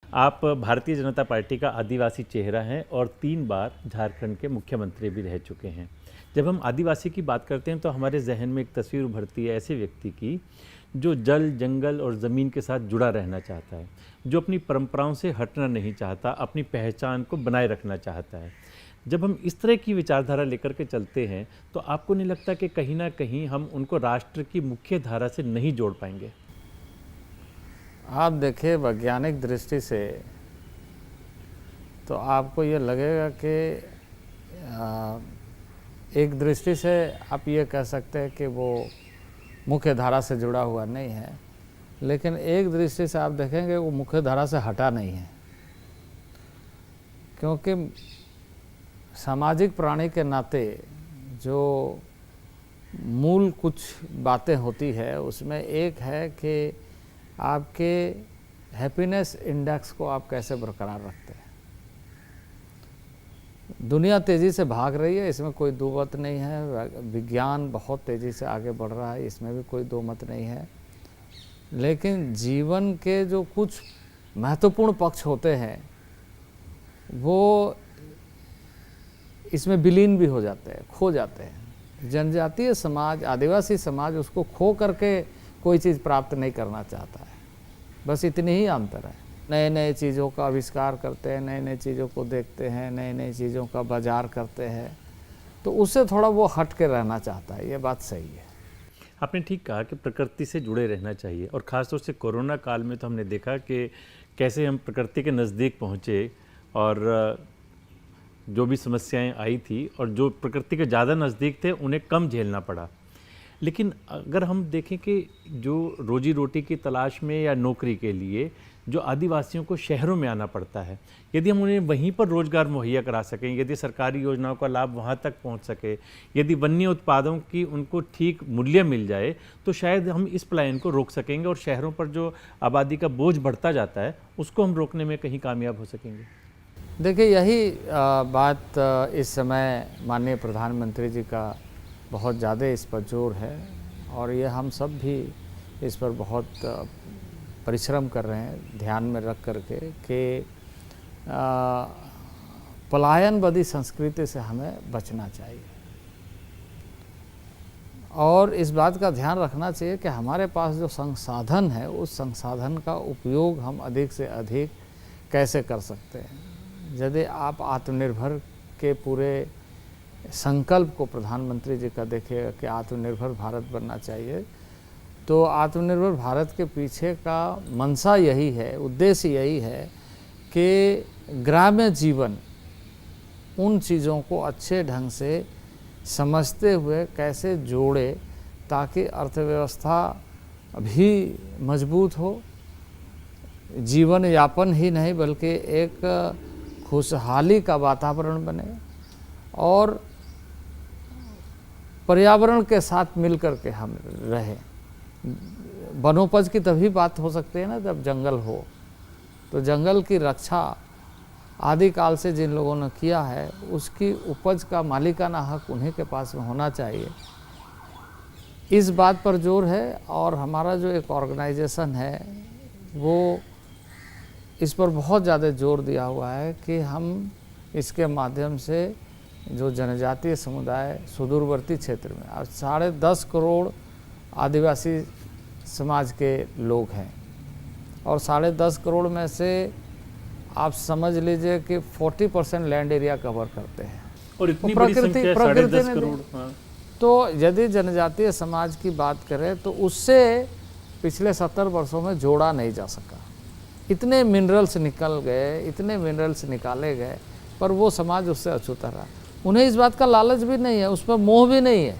आप भारतीय जनता पार्टी का आदिवासी चेहरा हैं और 3 बार झारखंड के मुख्यमंत्री भी रह चुके हैं। जब हम आदिवासी की बात करते हैं तो हमारे जहन में एक तस्वीर उभरती है ऐसे व्यक्ति की जो जल, जंगल और ज़मीन के साथ जुड़ा रहना चाहता है, जो अपनी परंपराओं से हटना नहीं चाहता, अपनी पहचान को बनाए रखना चाहता है। जब हम इस तरह की विचारधारा लेकर के चलते हैं तो आपको नहीं लगता कि कहीं ना कहीं हम उनको राष्ट्र की मुख्य धारा से नहीं जोड़ पाएंगे? आप देखिए, वैज्ञानिक दृष्टि से तो आपको ये लगेगा कि एक दृष्टि से आप ये कह सकते हैं कि वो मुख्य धारा से जुड़ा हुआ नहीं है, लेकिन एक दृष्टि से आप देखेंगे वो मुख्य धारा से हटा नहीं है, क्योंकि सामाजिक प्राणी के नाते जो मूल कुछ बातें होती है उसमें एक है कि आपके हैप्पीनेस इंडेक्स को आप कैसे बरकरार रखते हैं। दुनिया तेज़ी से भाग रही है, इसमें कोई दो मत नहीं है। विज्ञान बहुत तेज़ी से आगे बढ़ रहा है, इसमें भी कोई दो मत नहीं है। लेकिन जीवन के जो कुछ महत्वपूर्ण पक्ष होते हैं वो इसमें विलीन भी हो जाते हैं, खो जाते हैं। जनजातीय समाज, आदिवासी समाज उसको खो करके कोई चीज़ प्राप्त नहीं करना चाहता है, बस इतनी ही अंतर है। नए नए चीज़ों का आविष्कार करते हैं, नए नए चीज़ों को देखते हैं, नए नए चीज़ों का बाजार करते हैं, तो उससे थोड़ा वो हट के रहना चाहता है। ये बात सही है। आपने ठीक कहा कि प्रकृति से जुड़े रहना चाहिए, और ख़ासतौर से कोरोना काल में तो हमने देखा कि कैसे हम प्रकृति के नज़दीक पहुँचे और जो भी समस्याएं आई थी और जो प्रकृति के ज़्यादा नज़दीक थे उन्हें कम झेलना पड़ा। लेकिन अगर हम देखें कि जो रोजी रोटी की तलाश में या नौकरी के लिए जो आदिवासियों को शहरों में आना पड़ता है, यदि हम उन्हें वहीं पर रोज़गार मुहैया करा सकें, यदि सरकारी योजनाओं का लाभ वहाँ तक पहुँच सके, यदि वन्य उत्पादों की उनको ठीक मूल्य मिल जाए, तो शायद हम इस पलायन को रोक सकेंगे और शहरों पर जो आबादी का बोझ बढ़ता जाता है उसको हम रोकने में कहीं कामयाब हो सकेंगे। देखिए, यही बात इस समय माननीय प्रधानमंत्री जी का बहुत ज़्यादा इस पर जोर है, और ये हम सब भी इस पर बहुत परिश्रम कर रहे हैं, ध्यान में रख करके कि पलायनवादी संस्कृति से हमें बचना चाहिए। और इस बात का ध्यान रखना चाहिए कि हमारे पास जो संसाधन है उस संसाधन का उपयोग हम अधिक से अधिक कैसे कर सकते हैं। यदि आप आत्मनिर्भर के पूरे संकल्प को प्रधानमंत्री जी का देखिएगा कि आत्मनिर्भर भारत बनना चाहिए, तो आत्मनिर्भर भारत के पीछे का मंशा यही है, उद्देश्य यही है कि ग्राम्य जीवन उन चीज़ों को अच्छे ढंग से समझते हुए कैसे जोड़े ताकि अर्थव्यवस्था भी मजबूत हो, जीवन यापन ही नहीं बल्कि एक खुशहाली का वातावरण बने, और पर्यावरण के साथ मिलकर के हम रहें। वनोपज की तभी बात हो सकती है ना जब जंगल हो, तो जंगल की रक्षा आदिकाल से जिन लोगों ने किया है उसकी उपज का मालिकाना हक उन्हीं के पास में होना चाहिए। इस बात पर जोर है, और हमारा जो एक ऑर्गेनाइजेशन है वो इस पर बहुत ज़्यादा जोर दिया हुआ है कि हम इसके माध्यम से जो जनजातीय समुदाय सुदूरवर्ती क्षेत्र में, और 10.5 करोड़ आदिवासी समाज के लोग हैं, और 10.5 करोड़ में से आप समझ लीजिए कि 40% लैंड एरिया कवर करते हैं, और इतनी बड़ी संख्या 10.5 करोड़। हाँ। तो यदि जनजातीय समाज की बात करें तो उससे पिछले 70 वर्षों में जोड़ा नहीं जा सका। इतने मिनरल्स निकल गए, इतने मिनरल्स निकाले गए, पर वो समाज उससे अछूता रहा। उन्हें इस बात का लालच भी नहीं है, उस पर मोह भी नहीं है।